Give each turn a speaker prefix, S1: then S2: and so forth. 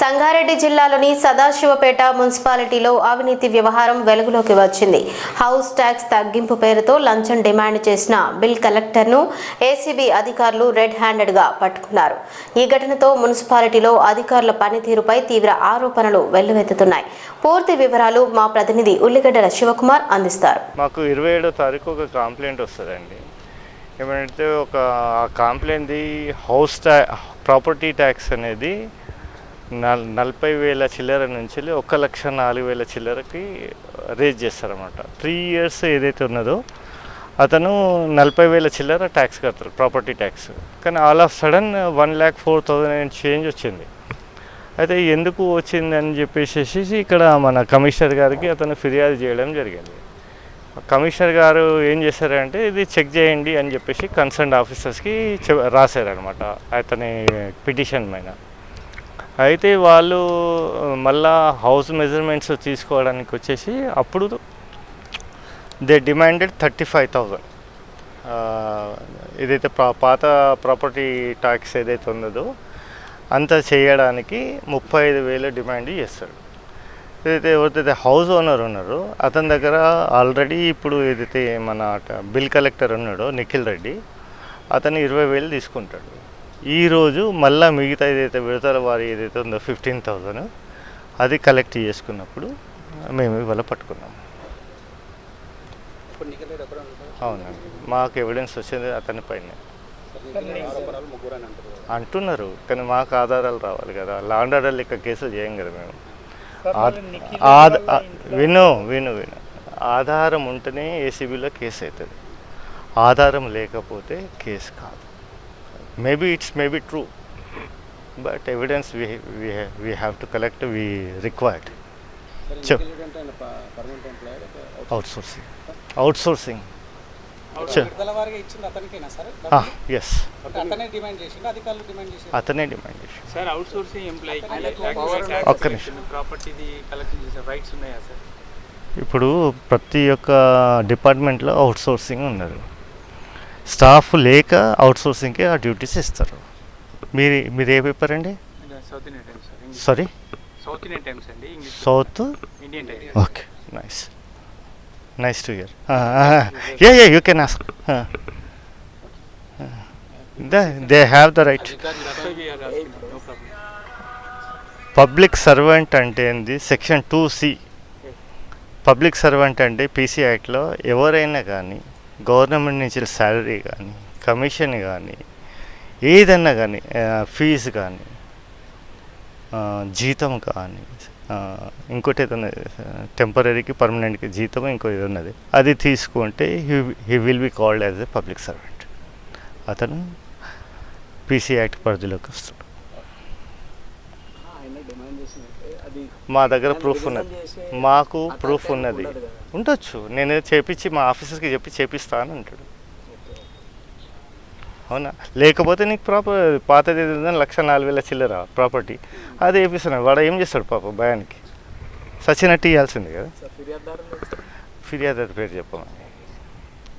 S1: సంగారెడ్డి జిల్లాలోని సదాశివపేట మున్సిపాలిటీలో అవినీతి వ్యవహారం వెలుగులోకి వచ్చింది. హౌస్ ట్యాక్స్ తగ్గింపు పేరుతో లంచం డిమాండ్ చేసిన బిల్ కలెక్టర్ను ఏసీబీ అధికారులు రెడ్ హ్యాండెడ్గా పట్టుకున్నారు. ఈ ఘటనతో మున్సిపాలిటీలో అధికారుల పనితీరుపై తీవ్ర ఆరోపణలు వెల్లువెత్తుతున్నాయి. పూర్తి వివరాలు మా ప్రతినిధి ఉల్లిగడ్డల శివకుమార్ అందిస్తారు.
S2: మాకు 27వ తారీఖు ఒక కంప్లైంట్ వస్తుందండి. ఏమంటే ఒక కంప్లైంట్ది ప్రాపర్టీ ట్యాక్స్ అనేది 40,000 చిల్లర నుంచి 1,04,000 చిల్లరకి రేజ్ చేస్తారన్నమాట. 3 ఇయర్స్ ఏదైతే ఉన్నదో అతను 40,000 చిల్లర ట్యాక్స్ కడతారు, ప్రాపర్టీ ట్యాక్స్. కానీ ఆల్ ఆఫ్ సడన్ 1,04,000 చేంజ్ వచ్చింది. అయితే ఎందుకు వచ్చిందని చెప్పేసి ఇక్కడ మన కమిషనర్ గారికి అతను ఫిర్యాదు చేయడం జరిగింది. కమిషనర్ గారు ఏం చేశారంటే ఇది చెక్ చేయండి అని చెప్పేసి కన్సర్న్ ఆఫీసర్స్కి రాశారనమాట అతని పిటిషన్ పైన. అయితే వాళ్ళు మళ్ళా హౌస్ మెజర్మెంట్స్ తీసుకోవడానికి వచ్చేసి అప్పుడు దే డిమాండెడ్ 35,000. ఏదైతే పాత ప్రాపర్టీ ట్యాక్స్ ఏదైతే ఉన్నదో అంత చేయడానికి 35,000 డిమాండ్ చేస్తాడు. ఏదైతే ఎవరైతే హౌస్ ఓనర్ ఉన్నారో అతని దగ్గర ఆల్రెడీ ఇప్పుడు ఏదైతే మన బిల్ కలెక్టర్ ఉన్నాడో నిఖిల్ రెడ్డి అతను 20,000 తీసుకుంటాడు. ఈరోజు మళ్ళీ మిగతా ఏదైతే విడతల వారి ఏదైతే ఉందో 15,000 అది కలెక్ట్ చేసుకున్నప్పుడు మేము ఇవాళ పట్టుకున్నాం. అవునండి, మాకు ఎవిడెన్స్ వచ్చింది అతని పైన అంటున్నారు. కానీ మాకు ఆధారాలు రావాలి కదా. లా అండ్ ఆర్డర్ లెక్క కేసులు చేయం కదా మేము. విను ఆధారం ఉంటేనే ఏసీబీలో కేసు అవుతుంది. ఆధారం లేకపోతే కేసు కాదు. Maybe true, but evidence we have to collect, we required. Outsourcing. Yes. అతనే డిమాండ్ చేసి
S3: సార్ అవుట్సోర్సింగ్ ఎంప్లాయీ ప్రాపర్టీది కలెక్షన్ చేసే రైట్స్ ఉన్నాయా సార్?
S2: ఇప్పుడు ప్రతి ఒక్క డిపార్ట్మెంట్లో అవుట్సోర్సింగ్ ఉన్నది. స్టాఫ్ లేక అవుట్సోర్సింగ్కి ఆ డ్యూటీస్ ఇస్తారు. మీరు ఏ పేపర్ అండి? Sorry, south
S3: Indian times.
S2: Okay, nice to hear. You can ask. They have the right. Public servant అంటే ఏంది? సెక్షన్ 2C పబ్లిక్ సర్వెంట్ అంటే పీసీ యాక్ట్లో ఎవరైనా కానీ గవర్నమెంట్ నుంచి శాలరీ కానీ కమిషన్ కానీ ఏదన్నా కానీ ఫీజు కానీ జీతం కానీ ఇంకోటి ఏదన్నా టెంపరీకి పర్మనెంట్కి జీతం ఇంకో ఇది ఉన్నది అది తీసుకుంటే he will be called as a public servant. అతను పీసీ యాక్ట్ పరిధిలోకి వస్తాడు. మా దగ్గర ప్రూఫ్ ఉన్నది, మాకు ప్రూఫ్ ఉన్నది. ఉండొచ్చు, నేను చేపించి మా ఆఫీసర్కి చేపిస్తాను అంటాడు. అవునా? లేకపోతే నీకు పాతది 1,04,000 చిల్లర ప్రాపర్టీ అది వేపిస్తున్నాడు. వాడు ఏం చేస్తాడు పాప భయానికి? సచినట్టు ఇవ్వాల్సింది కదా. ఫిర్యాదు పేరు చెప్పమని